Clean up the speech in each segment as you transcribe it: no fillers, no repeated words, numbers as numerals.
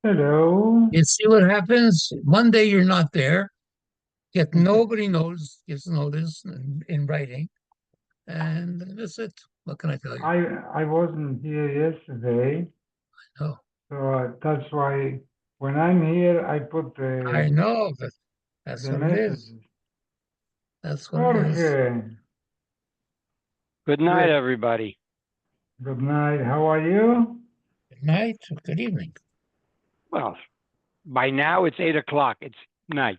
Hello. You see what happens? One day you're not there, yet nobody knows, gets notice in writing, and that's it. What can I tell you? I I wasn't here yesterday, Oh, so that's why when I'm here, I put I know that that's the what it is. messages. That's what it is. Jorge, Good night, good everybody. good night. How are you? Good night, good evening. Well, by now it's 8 o'clock. It's night.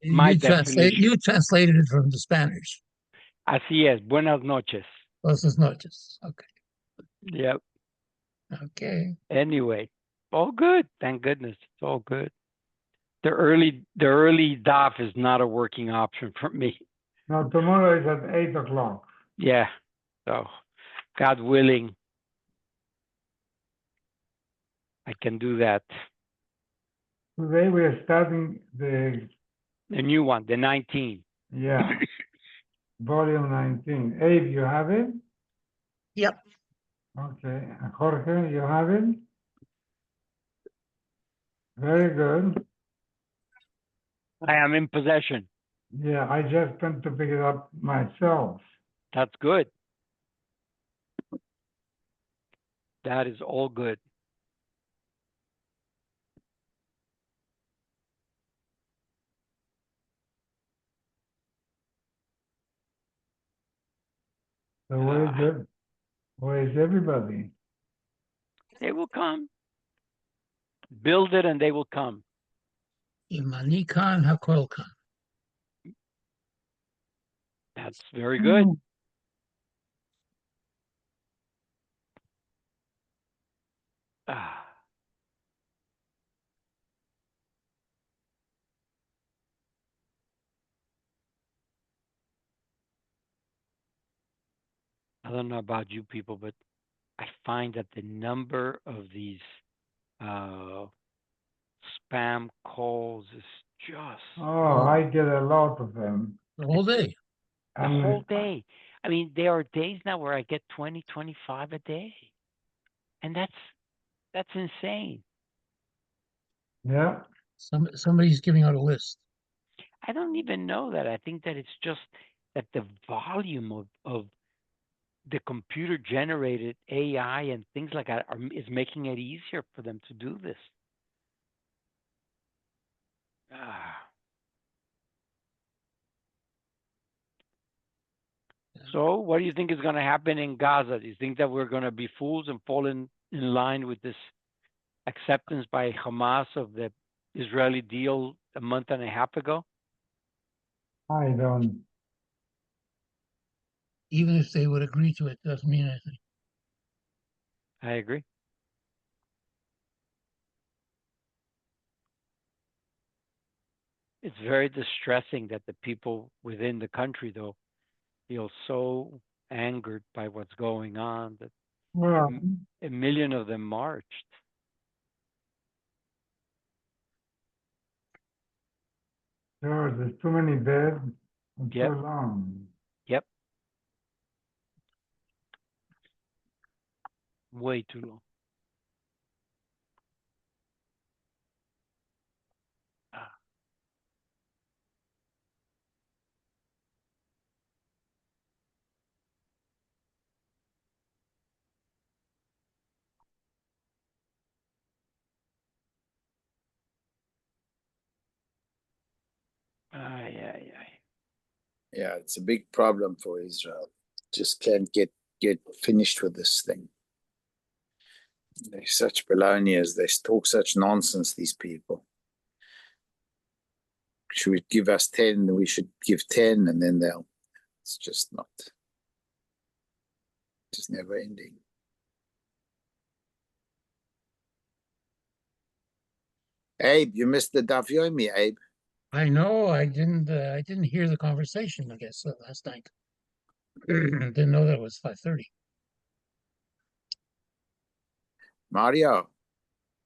My You definition. translated it from the Spanish. Así es. Buenas noches. Buenas noches. Okay. Yep. Okay. Anyway, all good. Thank goodness. It's all good. The early DAF is not a working option for me. Now tomorrow is at 8 o'clock. Yeah. So, God willing, I can do that. Today we are starting The new one, the 19. yeah, volume 19. Abe, you have it? Yep. Okay. Jorge, you have it? Very good. I am in possession. Yeah, I just went to pick it up myself. That's good. That is all good. So where's everybody? They will come. Build it and they will come. Imanikan Hakolkan. That's very good. Ah. I don't know about you people, but I find that the number of these spam calls is just Oh, I get a lot of them. The whole day. the whole And day. I mean, there are days now where I get 20, 25 a day. And that's insane. yeah, Somebody's giving out a list. I don't even know that. I think that it's just that the volume of the computer generated AI and things like that is making it easier for them to do this. Ah. So, what do you think is going to happen in Gaza? Do you think that we're going to be fools and fall in line with this acceptance by Hamas of the Israeli deal a month and a half ago? I don't. Even if they would agree to it, doesn't mean anything. I agree. It's very distressing that the people within the country, though, feel so angered by what's going on that Well, a million of them marched. sure, there's too many beds and too Yep, long. yep, way too long. Ah, ay, ay, ay. Yeah, it's a big problem for Israel. Just can't get finished with this thing. They're such balonias. They talk such nonsense, these people. Should we give us 10? We should give 10, and then they'll. It's just not. Just never ending. Abe, you missed the Daf Yomi, Abe. I know. I didn't hear the conversation. I guess last night. Didn't know that it was 5:30. Mario,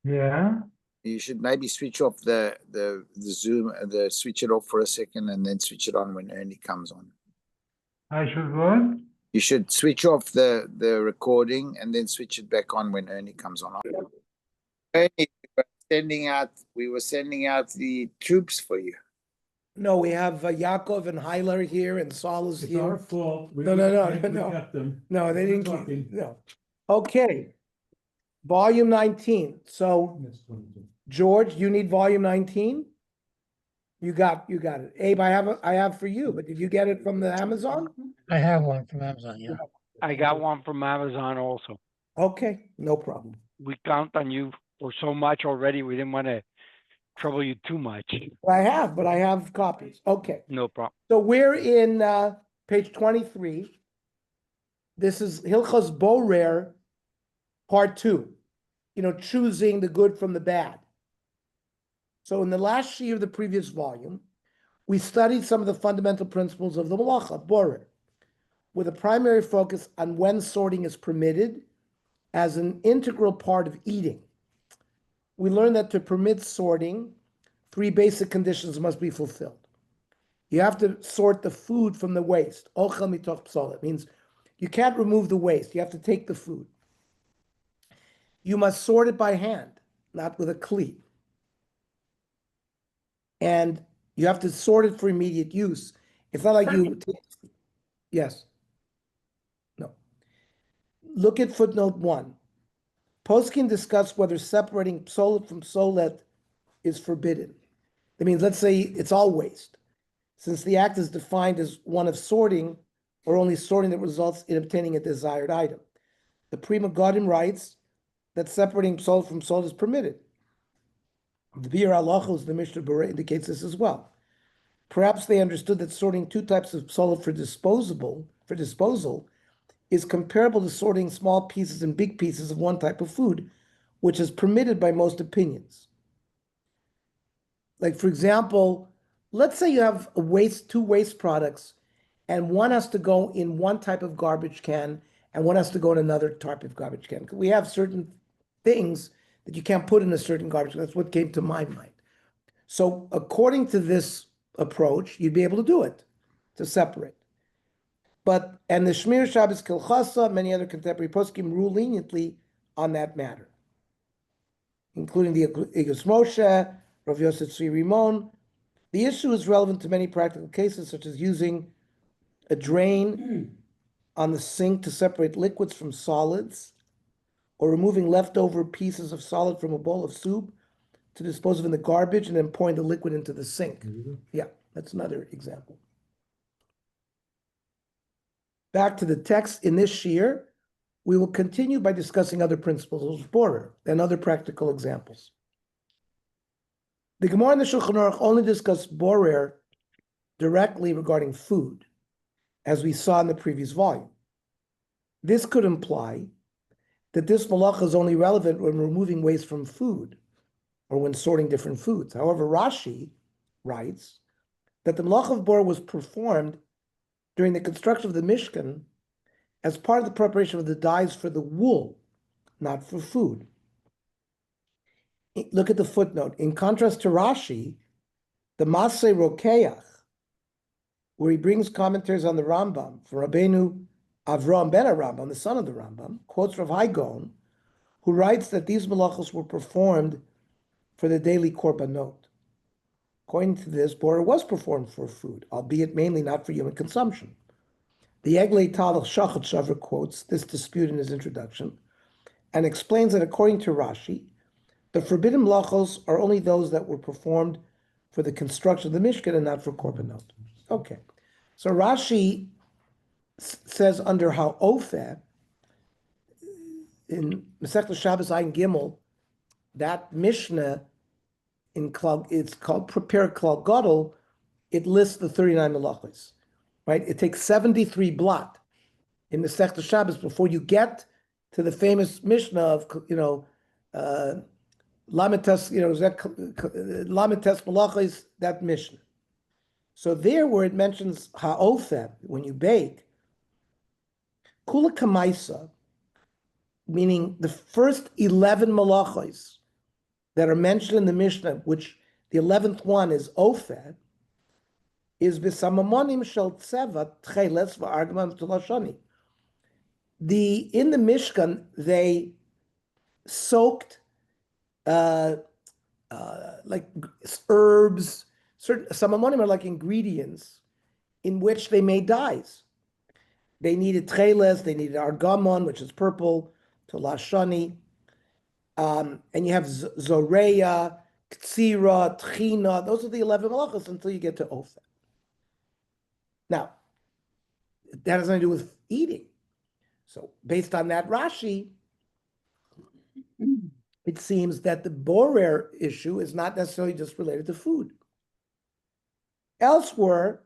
Yeah, you should maybe switch off the Zoom, switch it off for a second, and then switch it on when Ernie comes on. I should what? You should switch off the recording and then switch it back on when Ernie comes on. Ernie, we were sending out the troops for you. No, we have Yaakov and Heiler here and Saul is It's here. our fault. No, no. kept them. No, they didn't Fucking- keep, no. Okay. Volume 19. So That's 22. George, you need volume 19? You got it. Abe, I have for you, but did you get it from the Amazon? I have one from Amazon, yeah. I got one from Amazon also. Okay, no problem. We count on you for so much already. We didn't want to trouble you too much. I have copies. Okay. No problem. So we're in page 23. This is Hilchos Borer, part 2. Choosing the good from the bad. So in the last year of the previous volume, we studied some of the fundamental principles of the Malacha, Borer, with a primary focus on when sorting is permitted as an integral part of eating. We learned that to permit sorting, 3 basic conditions must be fulfilled. You have to sort the food from the waste. Ochel mitoch psol. It means you can't remove the waste. You have to take the food. You must sort it by hand, not with a kli. And you have to sort it for immediate use. It's not like you... Yes. No. Look at footnote 1. Poskin discussed whether separating psolet from solet is forbidden. That means, let's say it's all waste. Since the act is defined as one of sorting, or only sorting that results in obtaining a desired item. The Prima Godim writes that separating psolet from solet is permitted. The Bir Halachos, the Mishnah Berurah, indicates this as well. Perhaps they understood that sorting 2 types of psolet for disposal is comparable to sorting small pieces and big pieces of one type of food, which is permitted by most opinions. Like, for example, let's say you have 2 waste products, and one has to go in one type of garbage can, and one has to go in another type of garbage can. We have certain things that you can't put in a certain garbage can. That's what came to my mind. So according to this approach, you'd be able to do it, to separate. And the Shmir Shabbos Kilchasa, many other contemporary poskim rule leniently on that matter, including the Igos Moshe, Rav Yosef Tzvi Rimon. The issue is relevant to many practical cases, such as using a drain on the sink to separate liquids from solids, or removing leftover pieces of solid from a bowl of soup to dispose of in the garbage and then pouring the liquid into the sink. Yeah, that's another example. Back to the text in this year, we will continue by discussing other principles of Borer and other practical examples. The Gemara and the Shulchan Aruch only discuss Borer directly regarding food, as we saw in the previous volume. This could imply that this malacha is only relevant when removing waste from food or when sorting different foods. However, Rashi writes that the malacha of Borer was performed during the construction of the Mishkan as part of the preparation of the dyes for the wool, not for food. Look at the footnote. In contrast to Rashi, the Maseh Rokeach, where he brings commentaries on the Rambam from Rabbeinu Avram ben Rambam, the son of the Rambam, quotes Rav Hai Gaon, who writes that these malachos were performed for the daily korbanot. According to this, Borer was performed for food, albeit mainly not for human consumption. The Eglei Talach Shachat Shavar quotes this dispute in his introduction and explains that according to Rashi, the forbidden malachos are only those that were performed for the construction of the Mishkan and not for korbanot. Okay, so Rashi says under Ha'ofeh, in Masechta Shabbos Ayin Gimel, that Mishnah in Klal, it's called Prepare Klal Gadol, it lists the 39 malachos, right? It takes 73 blot in Masechta Shabbos before you get to the famous Mishnah of, Lamites, Lamites malachos, that Mishnah. So there where it mentions Ha'ofeh, when you bake, Kula Kamaisa, meaning the first 11 malachos that are mentioned in the Mishnah, which the 11th one is Ofeh, is B'samamonim Shel Tzeva Tcheles V'Argman Tulashani. In the Mishkan, they soaked herbs, some ammonim are like ingredients in which they made dyes. They needed tcheles, they needed argamon, which is purple, tolashani, and you have zoreya, ktsira, tchina. Those are the 11 malachos until you get to ofer. Now, that has nothing to do with eating. So based on that Rashi, it seems that the borer issue is not necessarily just related to food. Elsewhere,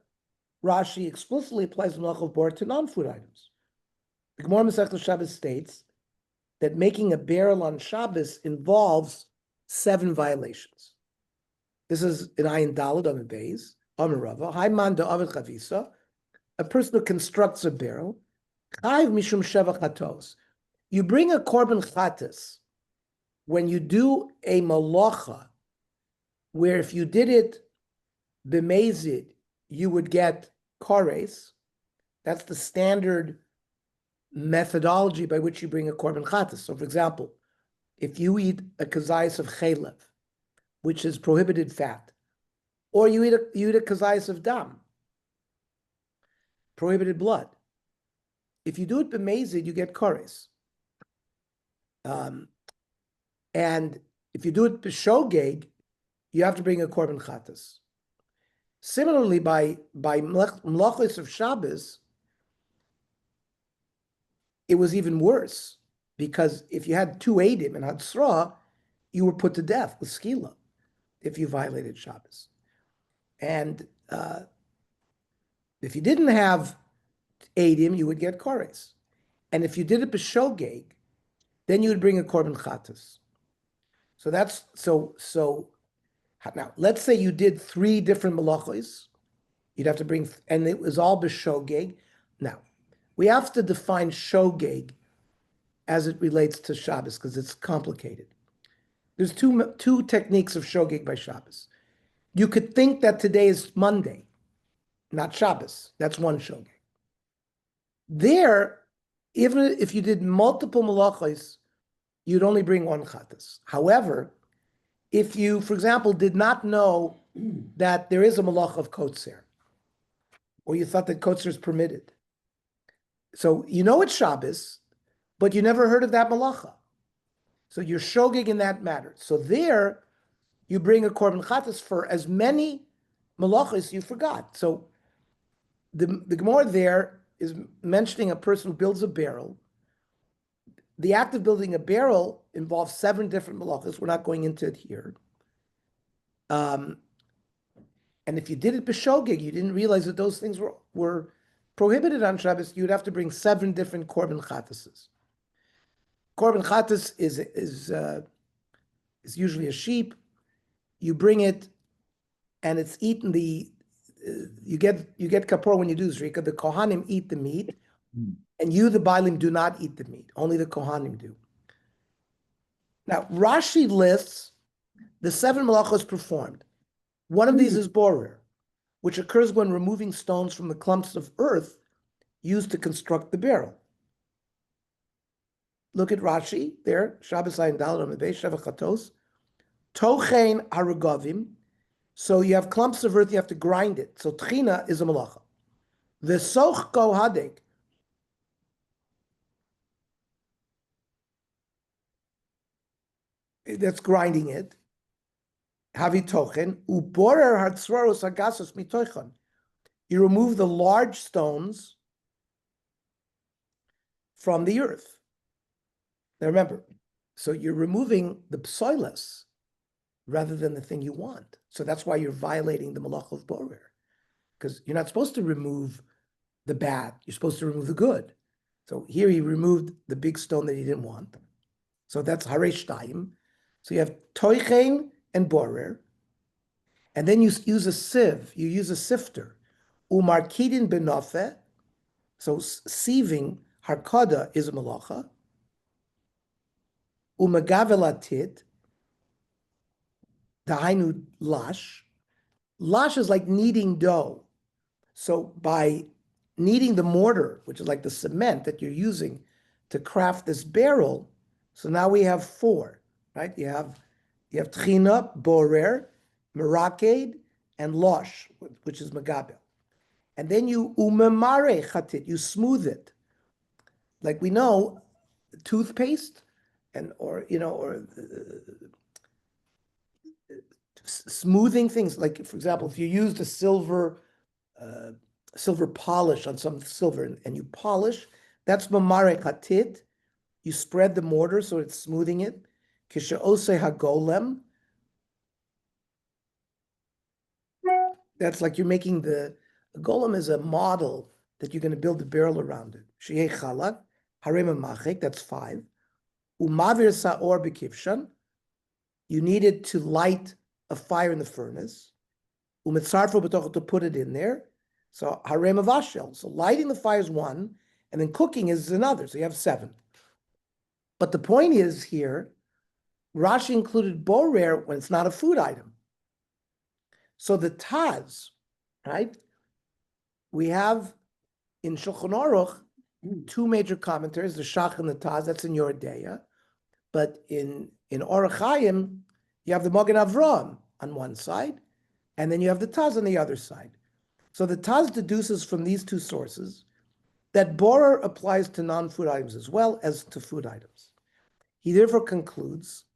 Rashi explicitly applies the malach of borer to non-food items. The Gemara Masechta Shabbos states that making a barrel on Shabbos involves 7 violations. This is in Ayin Daled on the base. Amar Rava, Haiman da Avid Chavisa, a person who constructs a barrel, Chayv Mishum Sheva Chatos. You bring a korban chatas when you do a malacha, where if you did it b'mezid, you would get kores. That's the standard methodology by which you bring a korban chatas. So, for example, if you eat a kazayas of chaylev, which is prohibited fat, or you eat a kazayas of dam, prohibited blood. If you do it b'mezid, you get kores. And if you do it b'shogeg, you have to bring a korban chatas. Similarly, by melachos of Shabbos, it was even worse, because if you had 2 edim and hatzra, you were put to death with skila if you violated Shabbos. And if you didn't have edim, you would get kores. And if you did it b'shogeg, then you would bring a korban chatas. So that's so. Now, let's say you did 3 different malachos. You'd have to bring, and it was all b'shogeg. Now, we have to define shogeg as it relates to Shabbos because it's complicated. There's two techniques of shogeg by Shabbos. You could think that today is Monday, not Shabbos. That's one shogeg. There, even if you did multiple malachos, you'd only bring 1 chatas. However, if you, for example, did not know that there is a malach of kotzer, or you thought that kotzer is permitted, so you know it's Shabbos, but you never heard of that malacha, so you're shogeg in that matter. So there, you bring a korban chatas for as many malachos you forgot. So the Gemara there is mentioning a person who builds a barrel. The act of building a barrel involves 7 different malachos. We're not going into it here. And if you did it b'shogeg, you didn't realize that those things were prohibited on Shabbos, you'd have to bring 7 different korban chatases. Korban chatas is usually a sheep. You bring it, and it's eaten. You get kapor when you do zrika. The kohanim eat the meat. And you, the Bailim, do not eat the meat. Only the Kohanim do. Now, Rashi lists the 7 malachos performed. One of these is borer, which occurs when removing stones from the clumps of earth used to construct the barrel. Look at Rashi there, Shabbos Ayin Daled on the base, Sheva Chatos. Tochein harugavim. So you have clumps of earth, you have to grind it. So tchina is a malacha. The soch kohadek. That's grinding it. Havi tochen uborer hatzroros agasos mitochon. You remove the large stones from the earth. Now remember, so you're removing the psoilas rather than the thing you want. So that's why you're violating the malach of borer, because you're not supposed to remove the bad. You're supposed to remove the good. So here he removed the big stone that he didn't want. So that's haresh taim. So you have toichen and borer, and then you use a sieve, you use a sifter. Umarkidin benofe, so sieving, harkada is a malacha. Umagavelatit, dahainu lash. Lash is like kneading dough. So by kneading the mortar, which is like the cement that you're using to craft this barrel, so now we have 4. Right? You You have tchina, borer, meraked, and losh, which is megabel. And then you umemare chatit, you smooth it. Like we know, toothpaste or smoothing things. Like, for example, if you used a silver polish on some silver and you polish, that's mamare chatit. You spread the mortar so it's smoothing it. Kishaose hagolem. That's like you're making the golem is a model that you're going to build a barrel around it. Sheyeh chalak, harem machek, that's 5. Umavir sa'or bekivshan. You needed to light a fire in the furnace. Umitzarfo b'toch, to put it in there. So harem avashel. So lighting the fire is 1, and then cooking is another. So you have 7. But the point is here, Rashi included borer when it's not a food item. So the Taz, right? We have in Shulchan Aruch 2 major commentaries, the Shach and the Taz. That's in Yoredeya. But in Orach Chaim, you have the Magen Avraham on one side, and then you have the Taz on the other side. So the Taz deduces from these 2 sources that borer applies to non-food items as well as to food items. He therefore concludes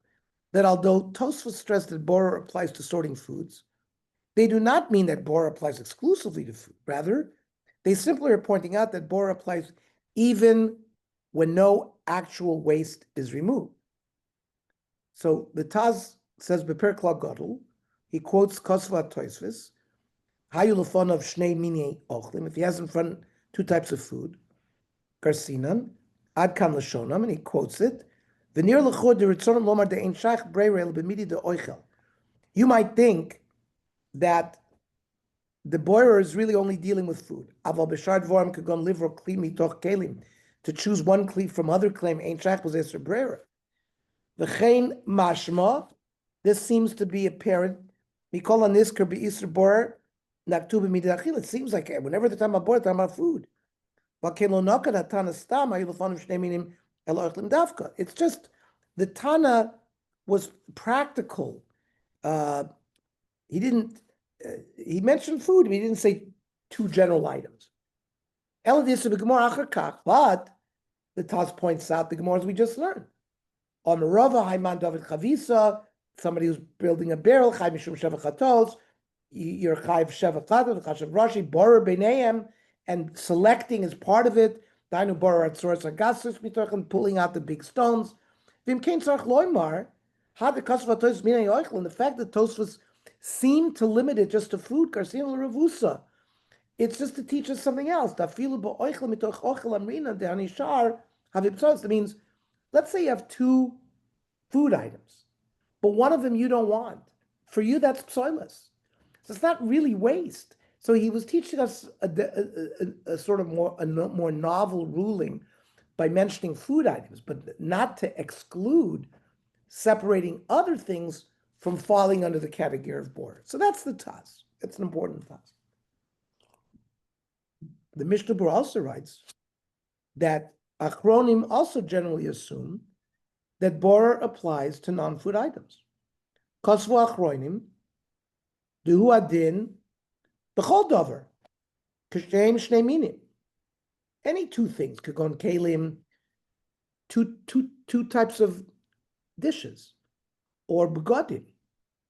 that although Tosfos stressed that borer applies to sorting foods, they do not mean that borer applies exclusively to food. Rather, they simply are pointing out that borer applies even when no actual waste is removed. So the Taz says, Beper Kla Gadol, he quotes Kosva Tosfos, Hayu lefon of Shnei Mini Ochlim, if he has in front 2 types of food, Garsinan, Ad Kan Lashonam, and he quotes it, V'nir l'chod d'ritzon lomar de'ein shach breirel b'midi de'oichel. You might think that the borer is really only dealing with food. Aval b'shar dvorim kagon livro kli mitoch kelim. To choose one kli from other claim, ein shach was eser breira. V'chein mashma, this seems to be apparent. Mikol anisker be'isr borer naktu b'midi achil. It seems like whenever they're talking about borer, they're talking about food. It's just the Tana was practical. He didn't. He mentioned food, but he didn't say 2 general items. But the Taz points out the Gemaras we just learned. On Rava Haiman David Chavisa, somebody who's building a barrel, Chai Mishum Sheva Chatos, you're Chai Sheva Chatos, Chashav Rashi, Borer B'neihem, and selecting is part of it. Dainu Borer Atzoros Agasus Mitochen, pulling out the big stones. Vim Kein Tzarch Loimar, Had the Kosva Tosfos Minei Oichel, and the fact that Tosfos seemed to limit it just to food, Karsin L'Ravusa. It's just to teach us something else. That means, let's say you have 2 food items, but one of them you don't want. For you, that's psoilus. So it's not really waste. So he was teaching us a sort of more novel ruling by mentioning food items, but not to exclude separating other things from falling under the category of borer. So that's the Taz. It's an important Taz. The Mishnah Berurah also writes that Achronim also generally assume that borer applies to non-food items. Kosvu Achronim, Duhu Adin, B'chol Dover, Kishem Shnei Minim. Any 2 things, Kagon Kalim, two types of dishes, or Begodim,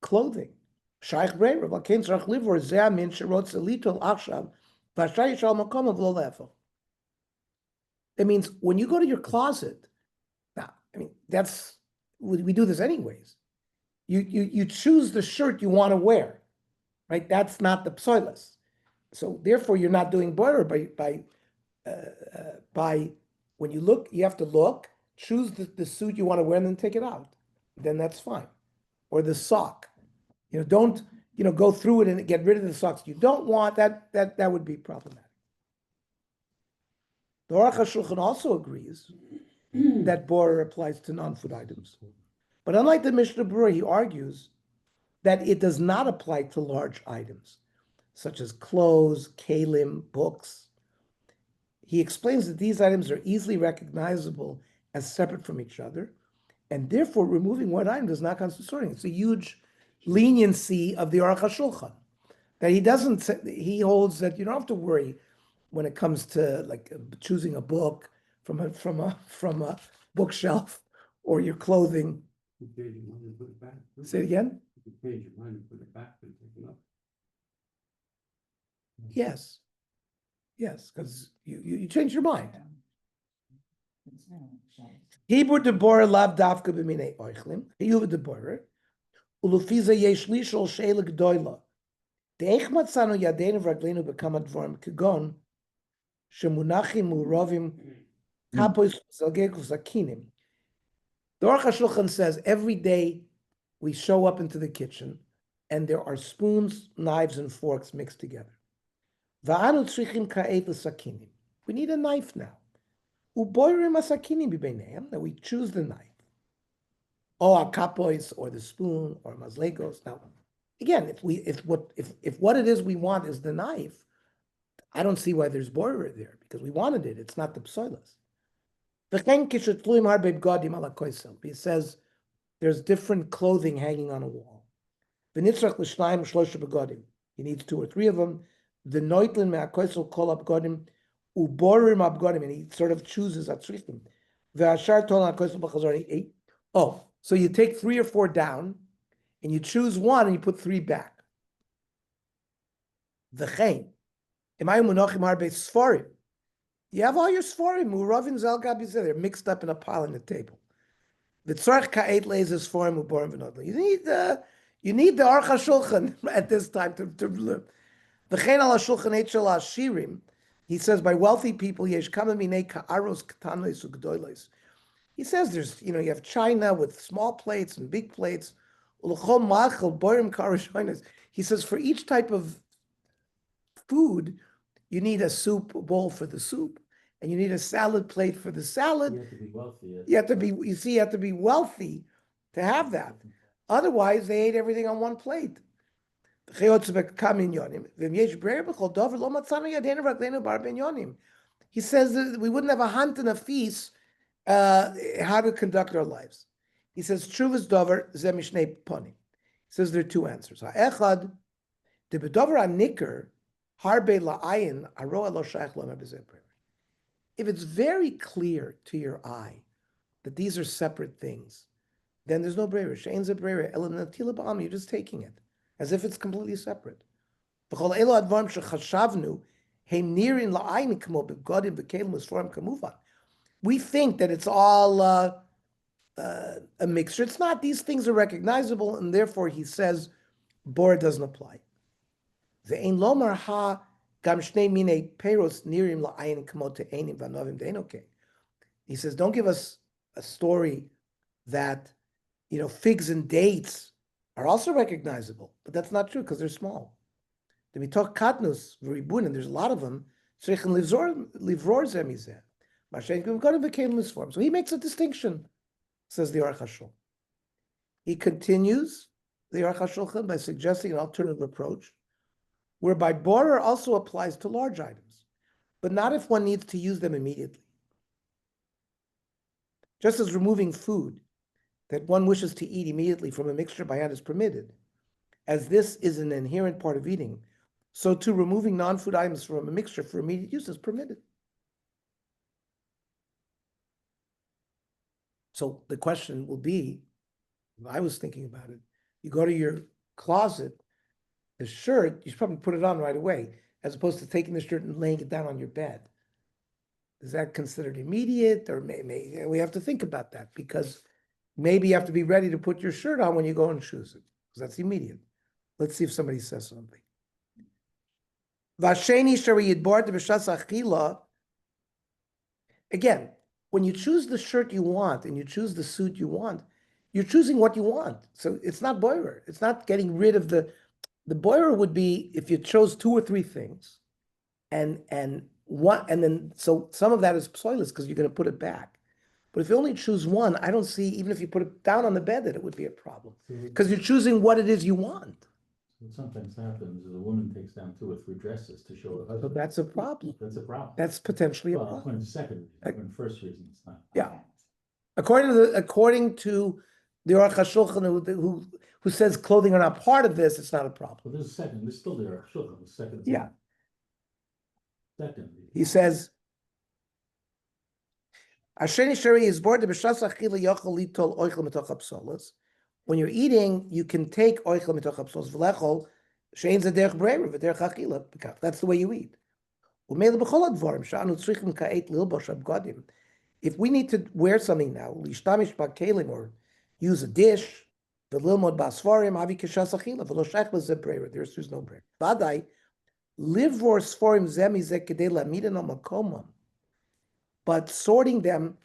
clothing. Shaykh Brei, Rav Akein Tzarach Livor, Zeh Min Sherot Zelitol Achshav, Vashay Yishal Makom of Lo Lefel. That means when you go to your closet, now, I mean, we do this anyways. You choose the shirt you want to wear, right? That's not the psoilus. So therefore, you're not doing borer by when you look, you have to look, choose the suit you want to wear, and then take it out. Then that's fine. Or the sock. Don't go through it and get rid of the socks you don't want. That would be problematic. The Aruch HaShulchan also agrees that borer applies to non-food items. But unlike the Mishnah Berurah, he argues that it does not apply to large items, such as clothes, kalim, books. He explains that these items are easily recognizable as separate from each other, And therefore, removing one item does not constitute sorting. It's a huge leniency of the Aruch HaShulchan. That he doesn't, he holds that you don't have to worry when it comes to like choosing a book from a bookshelf or your clothing. Say it again? Yes. Yes, because you change your mind. Hebrew Deborah lav davka b'minei oichlim. Hebrew Deborah. Ulufiza yesh lishol sheila gdoila. Deich matzanu yadeinu v'raglenu b'kama dvorim kegon shemunachim urovim kapois zalgekus akinim. The Aruch HaShulchan says every day we show up into the kitchen and there are spoons, knives, and forks mixed together. Va'anu tzrichim ka'et l'sakinim. We need a knife now. Uboirim asakinim b'beineim. That we choose the knife. Or a kapois, or the spoon, or mazlegos. Now, again, if what it is we want is the knife, I don't see why there's boirer there because we wanted it. It's not the psoilas. He says there's different clothing hanging on a wall. He needs 2 or 3 of them. The noitlin me'akoisel kol abgodim uborim abgodim, and he sort of chooses atzrichim. Ve'ashar tol akoisel b'chazor. Oh, so you take 3 or 4 down, and you choose one, and you put 3 back. V'chein imay munachim harbe sforim. You have all your sforim, uravin zalgab yizeh, they're mixed up in a pile on the table. The tzarch ka'et leis sforim uborim v'nodli. You need the Aruch HaShulchan at this time to live. V'chein al HaShulchan et shel ha'ashirim. He says by wealthy people, yesh kama minei ka'aros k'tanois u'gdolos. He says there's, you have china with small plates and big plates. U'l'chol ma'achel borim ka'aroshonos. He says for each type of food, you need a soup bowl for the soup, and you need a salad plate for the salad. You have to be wealthy. You have to be wealthy to have that. Otherwise, they ate everything on one plate. He says that we wouldn't have a hunt and a feast how to conduct our lives. He says, Truvas Dover Zemishnei Poni. He says there are 2 answers. Echad, the Bedover Anikr, Harbe La'ayin, Aroa Lo Shaykh Lo Mebezepre. If it's very clear to your eye that these are separate things, then there's no breira. She'ein ze breira, ela natila ba'am, you're just taking it, as if it's completely separate. V'chol elo advarim shechashavnu, heim nirin la'ayin kamo begodim v'kelim usforim kamuvan. We think that it's all a mixture. It's not. These things are recognizable, and therefore he says, bor doesn't apply. Ve'ein lomar ha gam shnei minei peros nirim la'ayin kamo te'enim v'anovim de'enoke. He says, don't give us a story that, figs and dates are also recognizable, but that's not true because they're small. Then we talk katnus, v'ribun, and there's a lot of them. So he makes a distinction, says the Aruch HaShulchan. He continues the Aruch HaShulchan by suggesting an alternative approach, whereby borer also applies to large items, but not if one needs to use them immediately. Just as removing food that one wishes to eat immediately from a mixture by hand is permitted, as this is an inherent part of eating, so too removing non-food items from a mixture for immediate use is permitted. So the question will be, I was thinking about it, you go to your closet, the shirt, you should probably put it on right away, as opposed to taking the shirt and laying it down on your bed. Is that considered immediate? Or maybe we have to think about that, because maybe you have to be ready to put your shirt on when you go and choose it, because that's immediate. Let's see if somebody says something. Again, when you choose the shirt you want and you choose the suit you want, you're choosing what you want. So it's not boirer. It's not getting rid of the boirer would be if you chose 2 or 3 things, and then so some of that is psoilus because you're going to put it back. But if you only choose one, I don't see, even if you put it down on the bed, that it would be a problem because you're choosing what it is you want. What sometimes happens is a woman takes down 2 or 3 dresses to show her So husband. that's a problem. That's a problem. That's potentially a Well, problem. when it's second reason, when first reason it's not. Yeah. According to the Aruch HaShulchan, who says clothing are not part of this, it's not a problem. But there's a second, there's still there, Shulchan, the second. Yeah. Second. He says, Asheni Shari is bored to B'shas Achila Yochel Litol Oichel Mitoch Apsolos. When you're eating, you can take Oichel Mitoch Apsolos V'lechol Shein Zederch Bremer V'derech Achila. That's the way you eat. U'meila B'chol Advarim Sha'anu Tzrichim Ka'et Lilbosh Abgadim. If we need to wear something now, Lishtamish Ba'kelim, or use a dish, V'lilmod Ba'asfarim Avi Kishas Achila V'lo Shach L'zeh Bremer. There's no bremer. Vadai Livvor Sforim Zemi Zeh Kedei Lamidan Al Makomam. But sorting them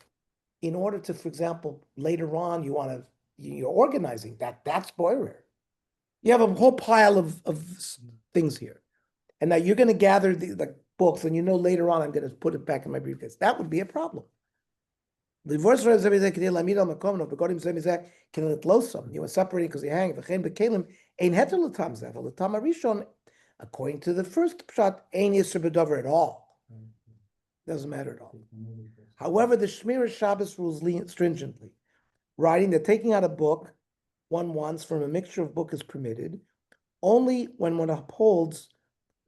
in order to, for example, later on, you're organizing that's boirer. You have a whole pile of things here. And now you're going to gather the books, and later on I'm going to put it back in my briefcase. That would be a problem. You are separating because they hang. According to the first pshat, ain't Yisr B'Dover at all. Doesn't matter at all. However, the Shmir Shabbos rules stringently, writing that taking out a book one wants from a mixture of book is permitted only when one upholds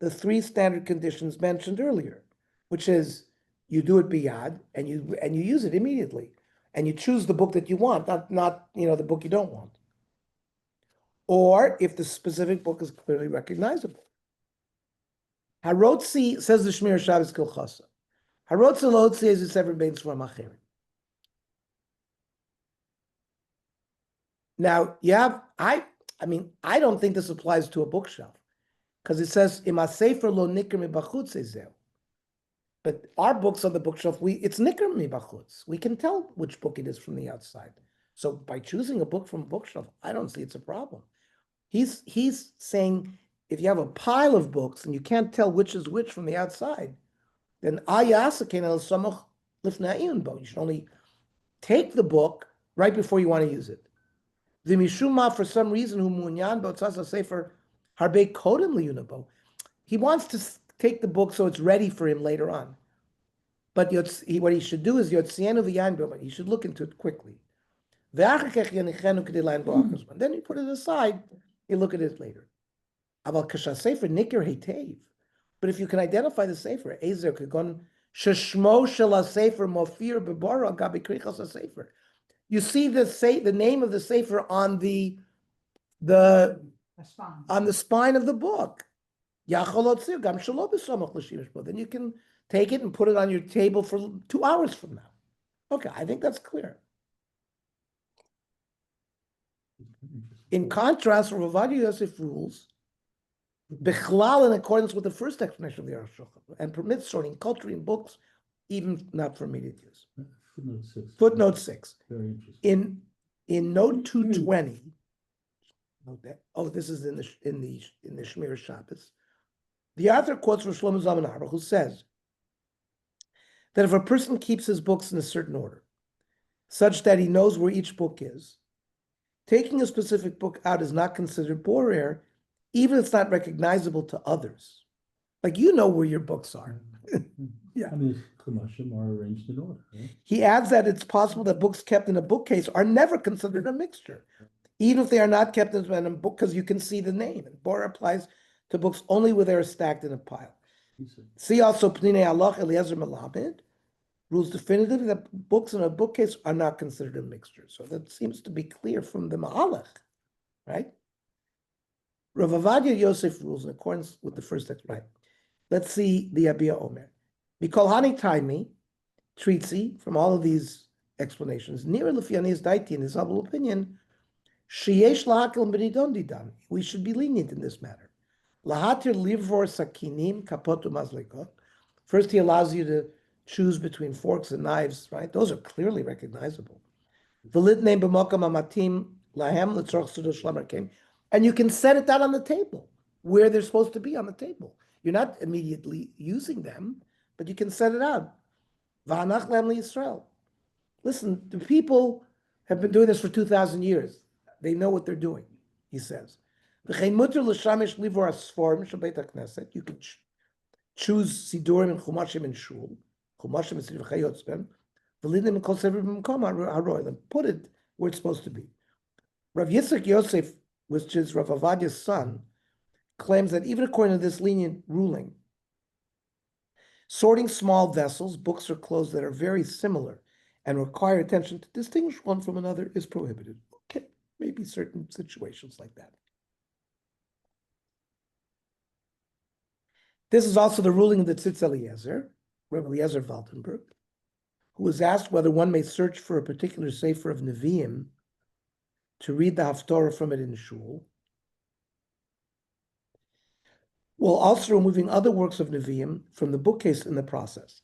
the three standard conditions mentioned earlier, which is you do it biyad and you use it immediately, and you choose the book that you want, not the book you don't want, or if the specific book is clearly recognizable. Harotzi says the Shmir Shabbos Kilchasa. Harotzi lotzi is it's ever been from achirim. Now you have I don't think this applies to a bookshelf because it says ima sefer lo nikr mi bachutz ezeu. But our books on the bookshelf, it's nikr mi bachutz. We can tell which book it is from the outside. So by choosing a book from a bookshelf, I don't see it's a problem. He's saying if you have a pile of books and you can't tell which is which from the outside, then you should only take the book right before you want to use it. The mishuma, for some reason, he wants to take the book so it's ready for him later on. But what he should do is he should look into it quickly. Then you put it aside, you look at it later. But if you can identify the sefer, Ezer Kagon Sheshmo Shel Sefer Mofir Bebara Gabi Krichos Sefer. You see the name of the sefer on the spine of the book. Then you can take it and put it on your table for 2 hours from now. Okay, I think that's clear. In contrast, Rav Ovadia Yosef rules Bechlal in accordance with the first explanation of the Aruch HaShulchan, and permits sorting culture in books, even not for immediate use. Footnote 6. Very interesting. In note 220. Note that. Oh, this is in the Shmir Shabbos. The author quotes from Shlomo Zalman Auerbach, who says that if a person keeps his books in a certain order, such that he knows where each book is, taking a specific book out is not considered borer, even if it's not recognizable to others. Like where your books are. Yeah. I mean, Chumashim are arranged in order, right? He adds that it's possible that books kept in a bookcase are never considered a mixture, even if they are not kept in a book, because you can see the name. And borer applies to books only where they're stacked in a pile. See also Pninei Halach Eliezer Melamed rules definitively that books in a bookcase are not considered a mixture. So that seems to be clear from the Mahalach, right? Rav Ovadia Yosef rules in accordance with the first text, right? Let's see the Abiyah Omer. Mikol Hani Taimi, Tritzi, from all of these explanations, Nira Lefianis Daiti, in his humble opinion, Sheyesh Lahakil B'nidon Didan. We should be lenient in this matter. Lahatir Livor Sakinim Kapotu Mazlikot. First, he allows you to choose between forks and knives, right? Those are clearly recognizable. V'litneim b'mokam amatim lahem l'tzorch sudos shlamar came. And you can set it down on the table where they're supposed to be on the table. You're not immediately using them, but you can set it out. V'hanach lehem liYisrael. Listen, the people have been doing this for 2,000 years. They know what they're doing, he says. V'chein muter l'shamish livor asforim shel beit hakneset. You can choose sidurim and chumashim in shul. Chumashim and sidur chayotz ben. V'lidim kol sefer b'mkom haroy, and put it where it's supposed to be. Rav Yitzchak Yosef, which is Rav Avadia's son, claims that even according to this lenient ruling, sorting small vessels, books or clothes that are very similar and require attention to distinguish one from another is prohibited. Okay, maybe certain situations like that. This is also the ruling of the Tzitz Eliezer, Rabbi Eliezer Waldenberg, who was asked whether one may search for a particular sefer of Nevi'im to read the Haftorah from it in shul, while also removing other works of Nevi'im from the bookcase in the process.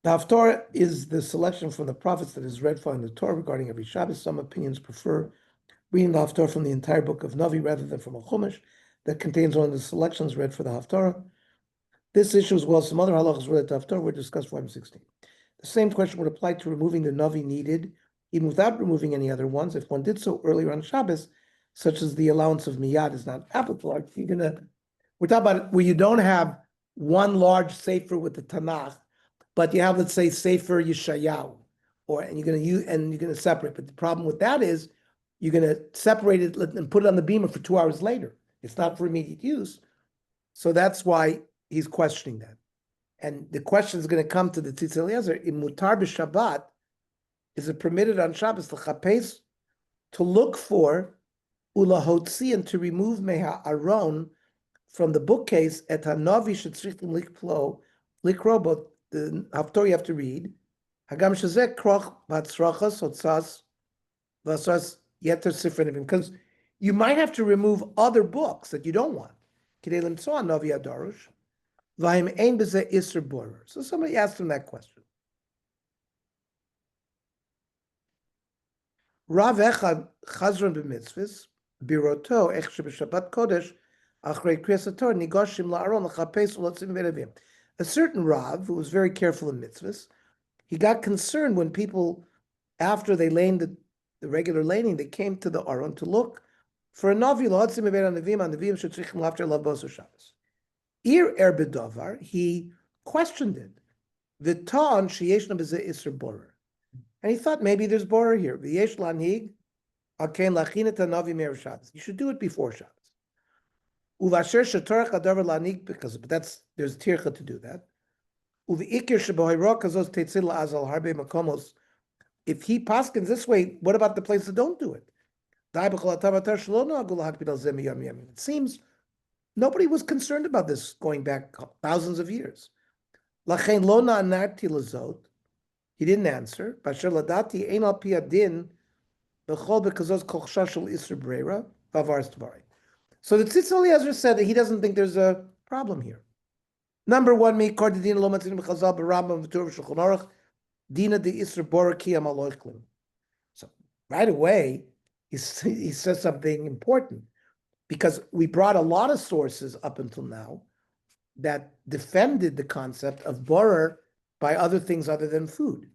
The Haftorah is the selection from the prophets that is read following the Torah regarding every Shabbos. Some opinions prefer reading the Haftorah from the entire book of Navi rather than from a Chumash that contains only the selections read for the Haftorah. This issue, as well as some other halachas related to Haftorah, were discussed for 16. The same question would apply to removing the Navi needed, even without removing any other ones. If one did so earlier on Shabbos, such as the allowance of miyad is not applicable, we're talking about where you don't have one large sefer with the Tanakh, but you have, let's say, Sefer Yeshayahu, and you're gonna separate. But the problem with that is you're gonna separate it and put it on the beamer for 2 hours later. It's not for immediate use. So that's why he's questioning that. And the question is going to come to the Tzitz Eliezer, in Mutar b'Shabbat, is it permitted on Shabbos l'chapes to look for ulahotzi and to remove meha aron from the bookcase et hanavi shetzrichim likro, but the Haftorah you have to read, hagam shezek kroch batzrachas otzas vasas yeter sifrei nevim, because you might have to remove other books that you don't want. Kidei limtzoa navi adarush v'haim ein b'zeh iser borer. So somebody asked him that question. Rav echad chazron b'mitzvahs biroto ech sheb'Shabbat kodesh achrei kriyas haTorah nigoshim la'aron l'chapes u'lotzim v'nevim. A certain Rav who was very careful in mitzvahs, he got concerned when people, after they laid the regular laning, they came to the aron to look for a navi lotzim v'nevim anevim shetzrichim lafter lavos Shabbos. Ir bedovar, he questioned it. V'tan sheyeshna b'zeh iser borer. And he thought maybe there's borer here. V'yesh lanhig akein lachin et hanavi me'er Shabbos. You should do it before Shabbos. Uvasher shetorach adavar lanig, because there's tircha to do that. Uve'ikir shebohirok kazos tetzil azal harbe makomos. If he paskins this way, what about the places that don't do it? It seems nobody was concerned about this going back thousands of years. He didn't answer. So the Tzitz Eliezer said that he doesn't think there's a problem here. Number one, so right away, he says something important, because we brought a lot of sources up until now that defended the concept of borer by other things other than food.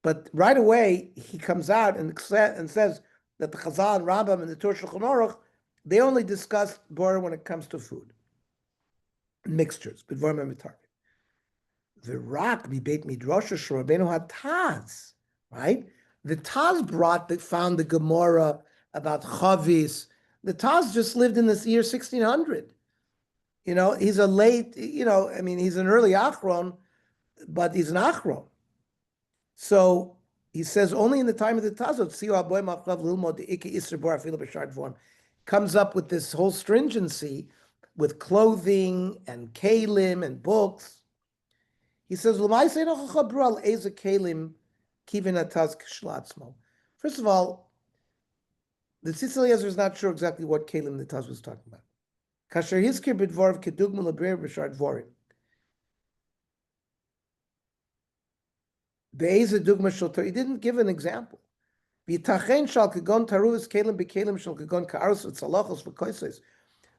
But right away, he comes out and says that the Chazal and Rambam and the Torah Shulchan Aruch, they only discuss borer when it comes to food, mixtures, b'dvarim mitargim. The Rak b'beit midrash Rabbeinu HaTaz, right? The Taz found the Gemara about Chavis. The Taz just lived in this year 1600. He's a late, he's an early Achron, but he's an Achron. So he says only in the time of the Taz, comes up with this whole stringency with clothing and kalim and books. He says, first of all, the Tzitz Eliezer is not sure exactly what kalim the Taz was talking about. He didn't give an example.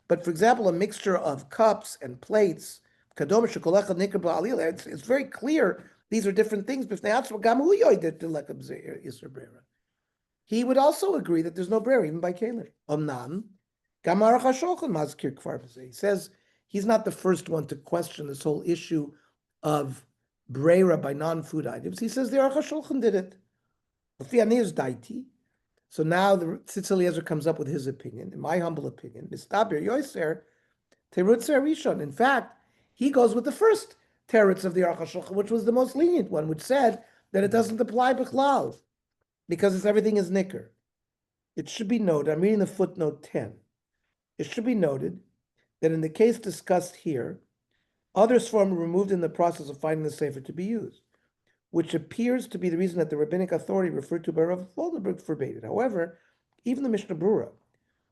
But for example, a mixture of cups and plates, it's very clear these are different things. He would also agree that there's no brera even by kalim. He says he's not the first one to question this whole issue of brera by non-food items. He says the Aruch HaShulchan did it. Daiti. So now the Tzitz Eliezer comes up with his opinion, in my humble opinion. Mistaber Yoiser Terutz Rishon. In fact, he goes with the first teretz of the Aruch HaShulchan, which was the most lenient one, which said that it doesn't apply bichlal because everything is nicker. It should be noted, I'm reading the footnote 10. It should be noted that in the case discussed here, other svarim were removed in the process of finding the sefer to be used, which appears to be the reason that the rabbinic authority referred to by Rav Goldenberg forbade it. However, even the Mishnah Berurah,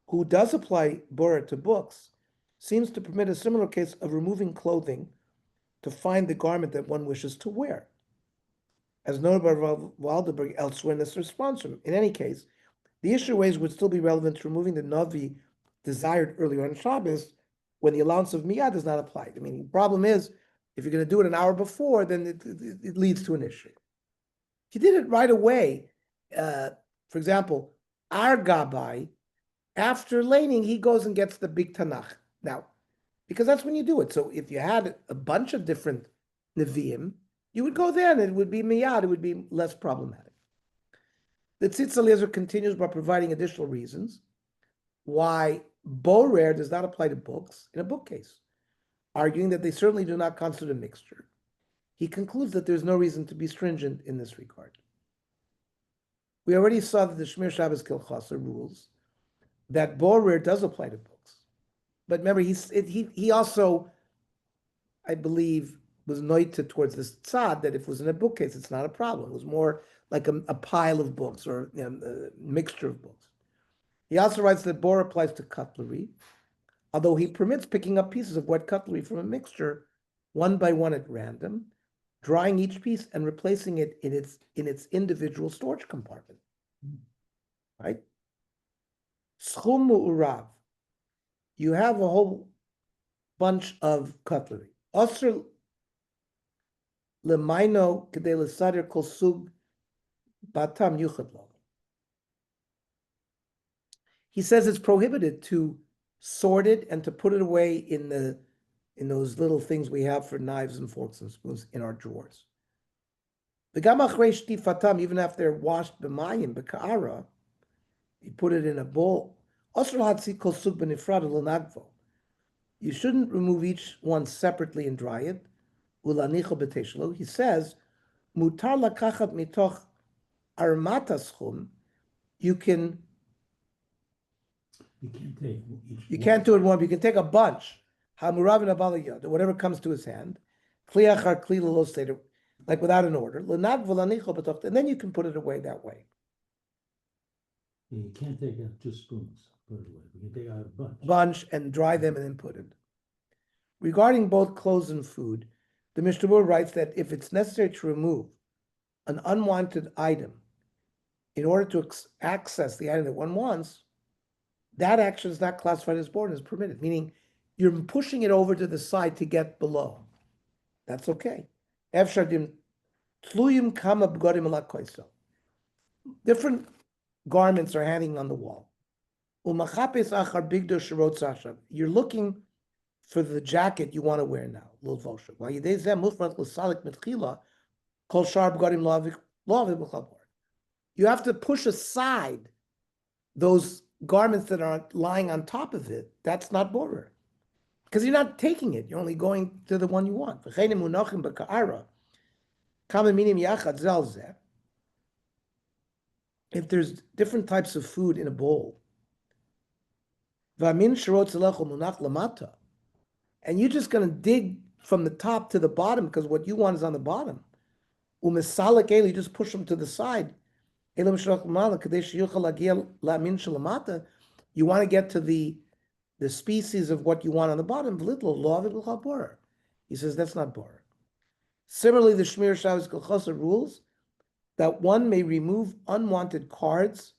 who does apply Bora to books, seems to permit a similar case of removing clothing to find the garment that one wishes to wear, as noted by Rav Waldenberg elsewhere in this response from him. In any case, the issue raised would still be relevant to removing the Navi desired earlier on Shabbos when the allowance of Miyad is not applied. I mean, the problem is, if you're going to do it an hour before, then it leads to an issue. He did it right away. For example, our Gabbai, after laning, he goes and gets the big Tanakh. Now, because that's when you do it. So if you had a bunch of different Nevi'im, you would go there and it would be Miyad, it would be less problematic. The Tzitz Eliezer continues by providing additional reasons why Borer does not apply to books in a bookcase, arguing that they certainly do not constitute a mixture. He concludes that there's no reason to be stringent in this regard. We already saw that the Shmir Shabbos Hilchos rules that Borer does apply to books. But remember, he also, I believe, was noited towards this tzad that if it was in a bookcase, it's not a problem. It was more like a pile of books or a mixture of books. He also writes that Bor applies to cutlery, although he permits picking up pieces of wet cutlery from a mixture one by one at random, drying each piece and replacing it in its individual storage compartment. Right? Schum mu'urav. You have a whole bunch of cutlery. Osir lemaino kedei l'sader kol sug batam yuchad lo. He says it's prohibited to sort it and to put it away in those little things we have for knives and forks and spoons in our drawers. The gamach reish tifatam, even after they're washed b'mayim b'ka'ara, you put it in a bowl. You shouldn't remove each one separately and dry it. He says, mutar lakachat mitoch armata schum. You can't do it one. You can take a bunch. Whatever comes to his hand, like without an order, and then you can put it away that way. You can't take out just spoons, put it away. You can take out a Bunch and dry them and then put it. Regarding both clothes and food, the Mishnah Berurah writes that if it's necessary to remove an unwanted item in order to access the item that one wants, that action is not classified as born, is permitted, meaning you're pushing it over to the side to get below. That's okay. Different garments are hanging on the wall. You're looking for the jacket you want to wear now. You have to push aside those garments that are lying on top of it. That's not borer, because you're not taking it. You're only going to the one you want. If there's different types of food in a bowl, and you're just going to dig from the top to the bottom because what you want is on the bottom, you just push them to the side. You want to get to the species of what you want on the bottom. He says that's not borer. Similarly, the Shmir Shabbos Hilchos rules that one may remove unwanted cards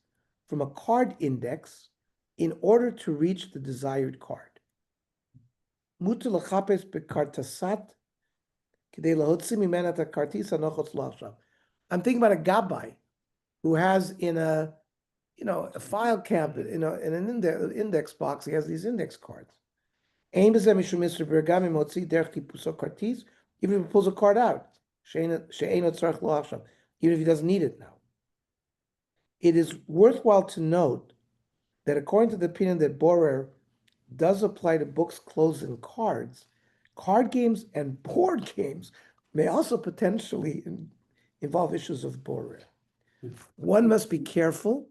from a card index in order to reach the desired card. I'm thinking about a gabbai who has in a file cabinet, in an index box, he has these index cards. Even if he pulls a card out, even if he doesn't need it now. It is worthwhile to note that according to the opinion that Borer does apply to books, clothes, and cards, card games and board games may also potentially involve issues of Borer. One must be careful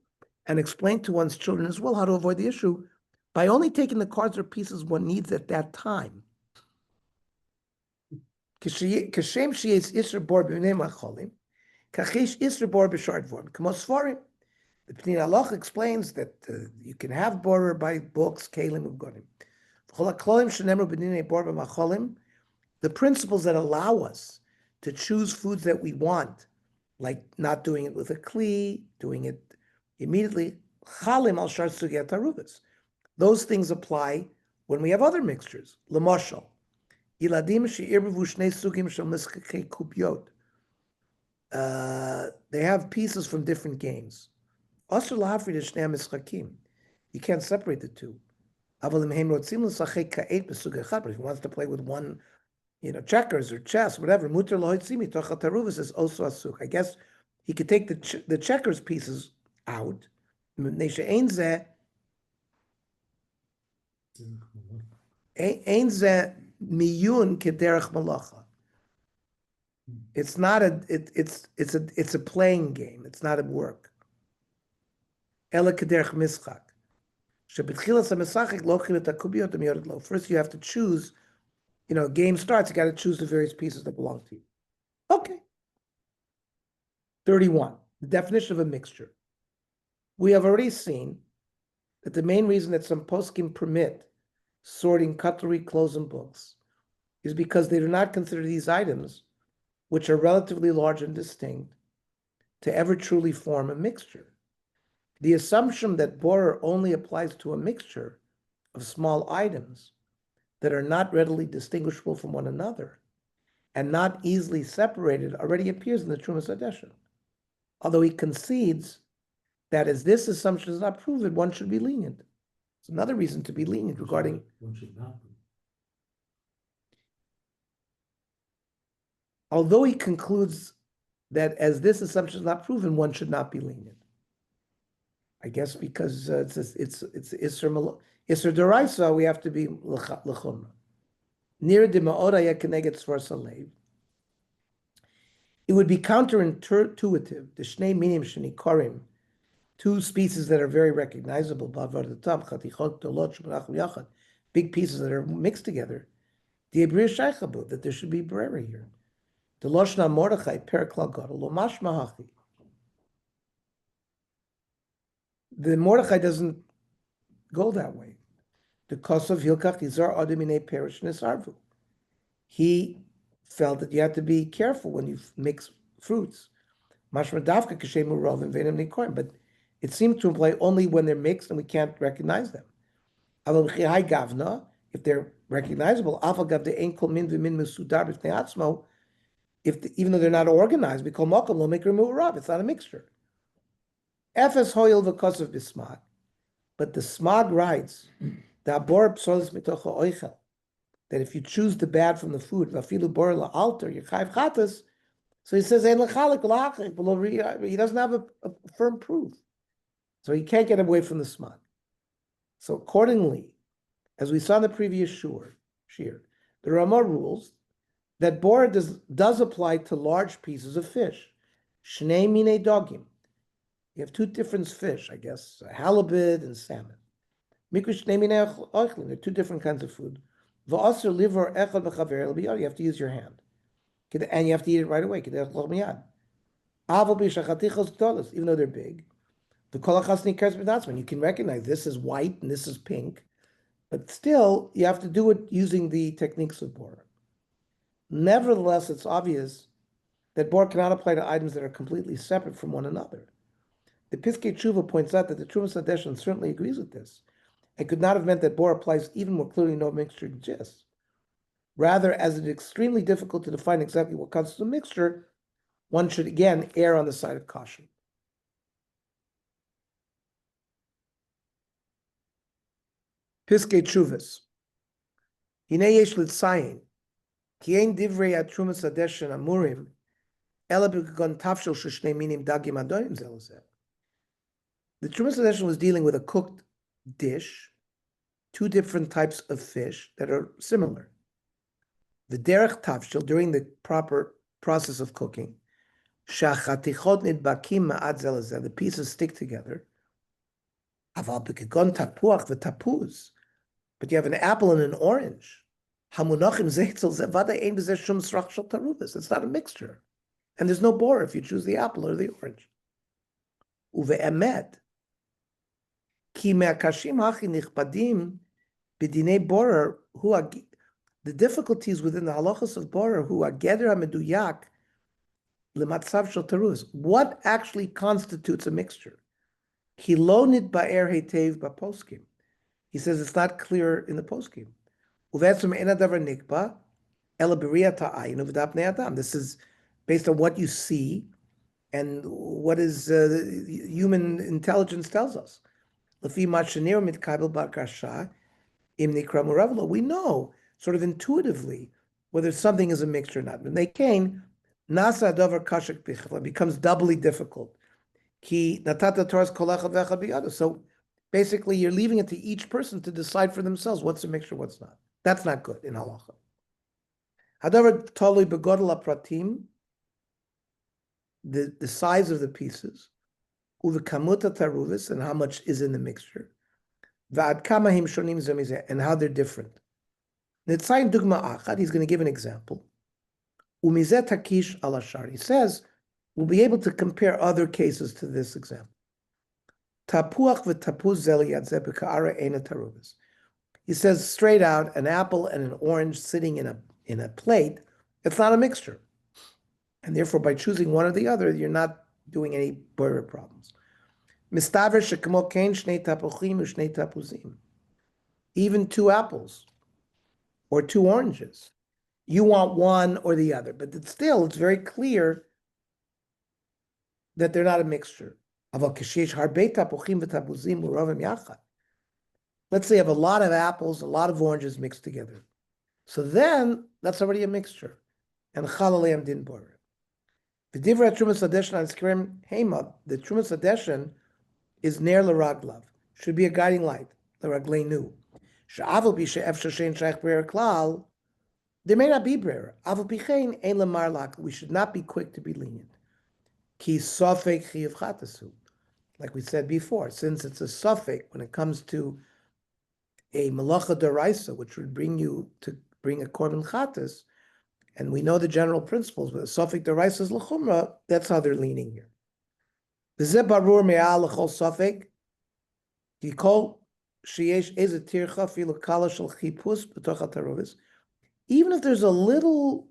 and explain to one's children as well how to avoid the issue by only taking the cards or pieces one needs at that time. Kashem sheyes isra bor b'nei macholim, kachish isra bor b'shar dvorim. K'mos svarim. The Pnei Halacha explains that you can have borer by books, kalim, ugonim. V'chol haklolim shenemru b'nei bor b'macholim. The principles that allow us to choose foods that we want, like not doing it with a kli, doing it immediately, chalim al shar sugiyat taruvas. Those things apply when we have other mixtures. L'moshel, iladim she'irbevu shnei sugim shel miskakei kubyot. They have pieces from different games. Asur lahafrid shnei mischakim. You can't separate the two. But if he wants to play with one, checkers or chess, whatever, muter lohitzimi tocha taruvas is also asuk. I guess he could take the checkers pieces out. Ein zeh miyun kederech malacha. It's not it's a playing game. It's not a work. Ela kederech mischak. First, you have to choose. Game starts. You got to choose the various pieces that belong to you. Okay. 31. The definition of a mixture. We have already seen that the main reason that some poskim permit sorting cutlery, clothes, and books is because they do not consider these items, which are relatively large and distinct, to ever truly form a mixture. The assumption that borer only applies to a mixture of small items that are not readily distinguishable from one another and not easily separated already appears in the Tzurba Mrabanan. Although he concedes that as this assumption is not proven, one should be lenient. It's another reason to be lenient regarding. One should not be. Although he concludes that as this assumption is not proven, one should not be lenient. I guess because it's Isser Deraisa, we have to be l'chumra. Near the ma'odaya keneged svar salev. It would be counterintuitive. The shnei minim sheni korim, two species that are very recognizable, big pieces that are mixed together. That there should be brera here. The loshna mordechai perikla gadol lo mashma hachi. The Mordechai doesn't go that way. The Kosov Hilchach Izar Adamine Perish Nisarvu. He felt that you have to be careful when you mix fruits. Mashma Davka Kashemu Rov and Venom Nikorim, but it seemed to imply only when they're mixed and we can't recognize them. Gavna, if they're recognizable, even though they're not organized, we call Makom Lo Mikra Mu'arav. It's not a mixture. Efes hoyel v'kosav b'smag, but the smag writes that if you choose the bad from the food, so he says he doesn't have a firm proof, so he can't get away from the smag. So accordingly, as we saw in the previous shir, the Rama rules that bor does apply to large pieces of fish. Shnei mine dogim. You have two different fish, I guess, halibut and salmon. They're two different kinds of food. You have to use your hand. And you have to eat it right away. Even though they're big. You can recognize this is white and this is pink. But still, you have to do it using the techniques of bor. Nevertheless, it's obvious that bor cannot apply to items that are completely separate from one another. The Piskei Tshuva points out that the Tzurba Mrabanan certainly agrees with this, and could not have meant that bor applies even more clearly no mixture exists. Rather, as it is extremely difficult to define exactly what constitutes a mixture, one should again err on the side of caution. Piskei Tshuvas. Hine yesh l'tzayin, ki ein divrei Tzurba Mrabanan amurim אלא בכגון תבשיל ששני מינים דגים אדומים זה לזה. The Tzurba Mrabanan was dealing with a cooked dish, two different types of fish that are similar. The derech tavshil, during the proper process of cooking, shachatichot nidbakim ma'ad ze lezeh, the pieces stick together. Aval b'kegon tapuach v'tapuz, but you have an apple and an orange. Hamunachim zeitzel ze vada ein b'zeh shum srach shel taruvas. It's not a mixture, and there's no bor if you choose the apple or the orange. Uve'emet ki me'akashim hachi nichpadim b'dinei borer hu the difficulties within the halachos of borer who are geder hameduyak lematzav shel taruvas. What actually constitutes a mixture? Ki lo nitba'er heitev b'poskim. He says it's not clear in the poskim. Uvetzum ena davar nikba ela b'riyat ha'ayin uv'dap bnei adam. This is based on what you see and what is human intelligence tells us. Lefi machanir mitkabel b'akasha im nikra muravlo. We know sort of intuitively whether something is a mixture or not. When they came, nasa davar kashik bichla becomes doubly difficult. Ki natata Torah's kol echad v'echad b'yado. So basically, you're leaving it to each person to decide for themselves what's a mixture, what's not. That's not good in halacha. Hadavar tolui begodel apratim, the size of the pieces, uvekamuta taruvis, and how much is in the mixture, va'ad kama him shonim zemizeh, and how they're different. Nitzayin dugma achad, he's going to give an example. Umizeh takish al ashar. He says, we'll be able to compare other cases to this example. Tapuach v'tapuz zel yad zeh b'ka'ara eina taruvas. He says straight out, an apple and an orange sitting in a plate, it's not a mixture. And therefore, by choosing one or the other, you're not doing any borer problems. Mistaver shekamo kein shnei tapuchim u'shnei tapuzim. Even two apples or two oranges. You want one or the other, but it's very clear that they're not a mixture. Let's say you have a lot of apples, a lot of oranges mixed together. So then that's already a mixture. And Chalalem din borer. The Divra Trumas Adeshan on Skrim Hema, the Trumas Adeshan is Ner Laraglav, should be a guiding light, Laragleinu. Sha'aval bi she'ef shashen shaykh brer klal, there may not be brer. Aval bichein ein lamar lak. We should not be quick to be lenient. Ki sofek chiyuv chatasu. Like we said before, since it's a suffix when it comes to a malacha deraisa, which would bring you to bring a korban chatas, and we know the general principles, but a suffix deraisa is l'chumra, that's how they're leaning here. V'zeh barur me'al l'chol suffix, yikol sheyesh eze tircha filu kala shel chipus b'toch hataruvis. Even if there's a little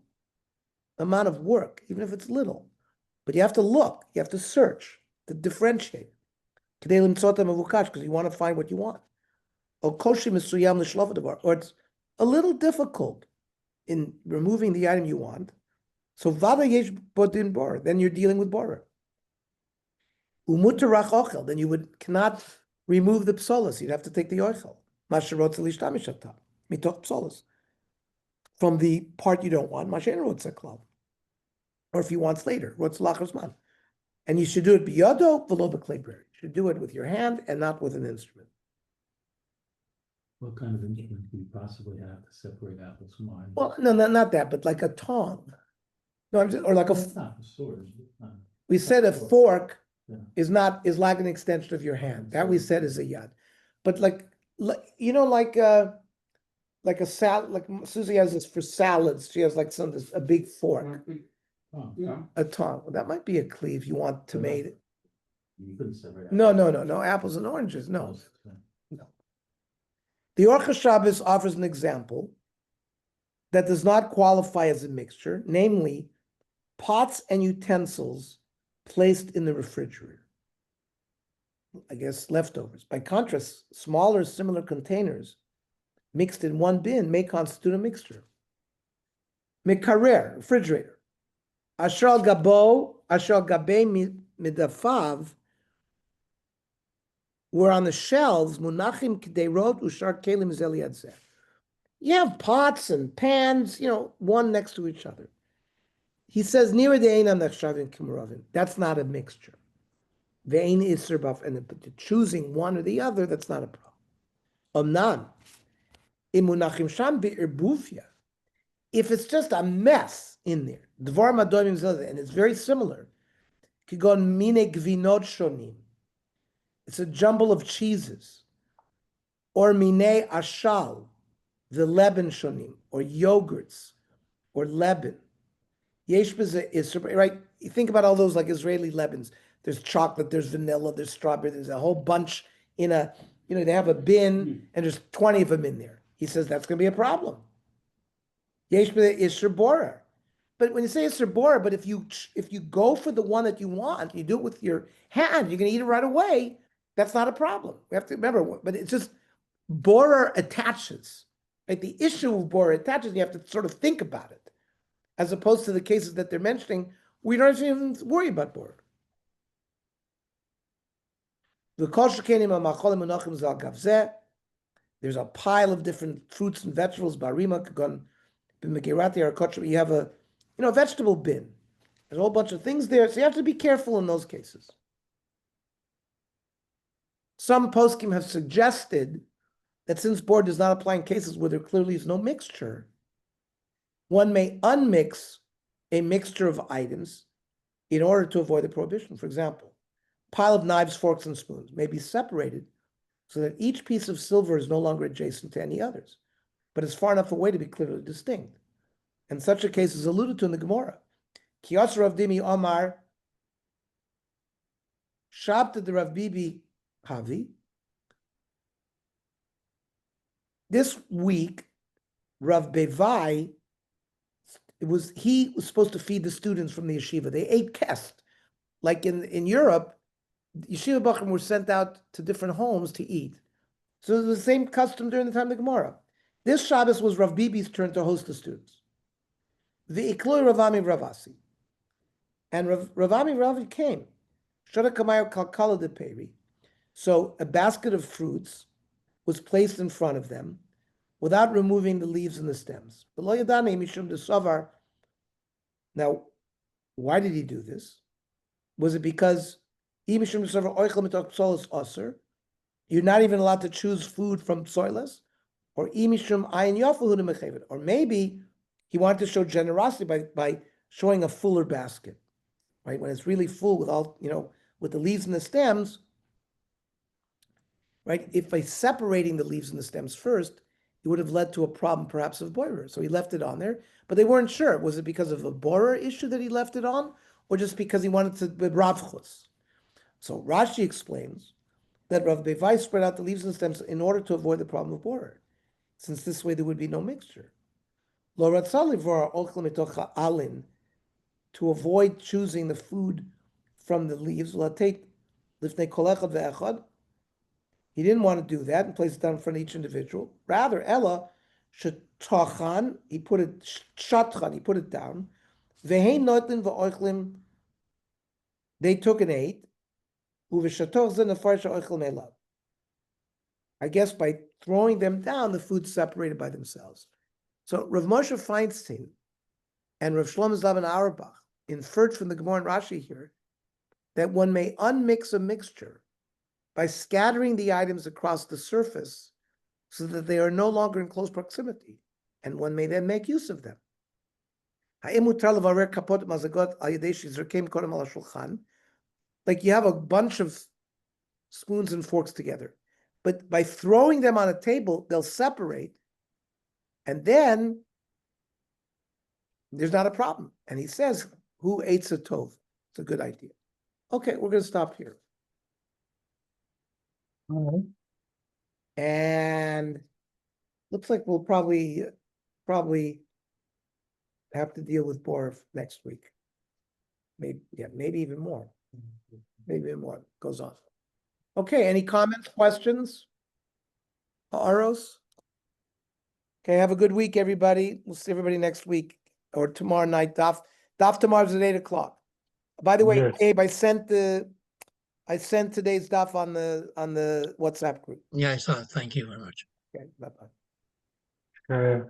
amount of work, even if it's little, but you have to look, you have to search, to differentiate. Because you want to find what you want. Or it's a little difficult in removing the item you want. So then you're dealing with borer. Then you cannot remove the psolas. You'd have to take the oichel. From the part you don't want. Or if you want later, and you should do it biyado v'lo b'klei brer. You should do it with your hand and not with an instrument. What kind of instrument do you possibly have to separate apples from oranges? Well, no, not that, but like a tong. No, or like It's not a sword. we said a fork Yeah. is like an extension of your hand. That we said is a yad. But like a salad, like Susie has this for salads. She has like a big fork, Oh, Yeah. a tong. That might be a kli if you want tomato. you couldn't separate No, apples. apples and oranges, no. Yeah. The Orchos Shabbos offers an example that does not qualify as a mixture, namely pots and utensils placed in the refrigerator. I guess leftovers. By contrast, smaller similar containers mixed in one bin may constitute a mixture. Mekarer, refrigerator. Asher gabe midafav, where on the shelves, munachim k'deirot ushar kelim zel yad zeh. You have pots and pans, one next to each other. He says, Nira de'eina nechshavim k'muravim. That's not a mixture. Ve'ein iser baf, and choosing one or the other, that's not a problem. Omnan, imunachim sham be'irbuvya. If it's just a mess in there, dvar madonim zeh, and it's very similar, kigon mine gvinot shonim. It's a jumble of cheeses, or mine ashal, the leben shonim, or yogurts, or leben. Yesh is right. You think about all those like Israeli lebens. There's chocolate, there's vanilla, there's strawberry, there's a whole bunch in a, they have a bin and there's 20 of them in there. He says that's going to be a problem. Yesh is sherbora. But when you say it's sherbora, but if you go for the one that you want, you do it with your hand, you're going to eat it right away. That's not a problem. We have to remember, but it's just borer attaches. Right? The issue of borer attaches, you have to sort of think about it. As opposed to the cases that they're mentioning, we don't even worry about borer. There's a pile of different fruits and vegetables. You have a vegetable bin. There's a whole bunch of things there, so you have to be careful in those cases. Some poskim have suggested that since borer does not apply in cases where there clearly is no mixture, one may unmix a mixture of items in order to avoid the prohibition. For example, pile of knives, forks, and spoons may be separated so that each piece of silver is no longer adjacent to any others, but is far enough away to be clearly distinct. And such a case is alluded to in the Gemara. Kiyos Rav Dimi Omar, Shabta the Rav Bibi Havi. This week, Rav Bevai, he was supposed to feed the students from the yeshiva. They ate kest. Like in Europe, yeshiva bachrim were sent out to different homes to eat. So it was the same custom during the time of the Gemara. This Shabbos was Rav Bibi's turn to host the students. The Ikloi Ravami Ravasi. And Ravami Ravi came. Shara Kamayo Kalkala de Peri. So a basket of fruits was placed in front of them without removing the leaves and the stems. Now, why did he do this? Was it because you're not even allowed to choose food from soilers? Or maybe he wanted to show generosity by showing a fuller basket, right? When it's really full with all, with the leaves and the stems, right? If by separating the leaves and the stems first, it would have led to a problem perhaps of borer. So he left it on there, but they weren't sure. Was it because of a borer issue that he left it on, or just because he wanted to be ravchus? So Rashi explains that Rav Bevai spread out the leaves and stems in order to avoid the problem of borer, since this way there would be no mixture. To avoid choosing the food from the leaves, he didn't want to do that and place it down in front of each individual. Rather, Ella shetachan, he put it down. Vehein notin ve'oichlim, they took and ate. Uveshatoch ze nefarsha oichlim elav. I guess by throwing them down, the food separated by themselves. So Rav Moshe Feinstein and Rav Shlomo Zalman Auerbach inferred from the Gemara and Rashi here that one may unmix a mixture by scattering the items across the surface so that they are no longer in close proximity, and one may then make use of them. Like you have a bunch of spoons and forks together, but by throwing them on a table, they'll separate, and then there's not a problem. And he says, who ate a tov? It's a good idea. Okay, we're going to stop here. All right. And looks like we'll probably have to deal with borer next week. Maybe even more. Maybe even more. Goes on. Okay, any comments, questions? Aros? Okay, have a good week, everybody. We'll see everybody next week or tomorrow night. Daf tomorrow's at 8:00. By the way, Yes. Abe, I sent today's daf on the WhatsApp group. Yeah, I saw it. Thank you very much. Okay, bye-bye. Okay.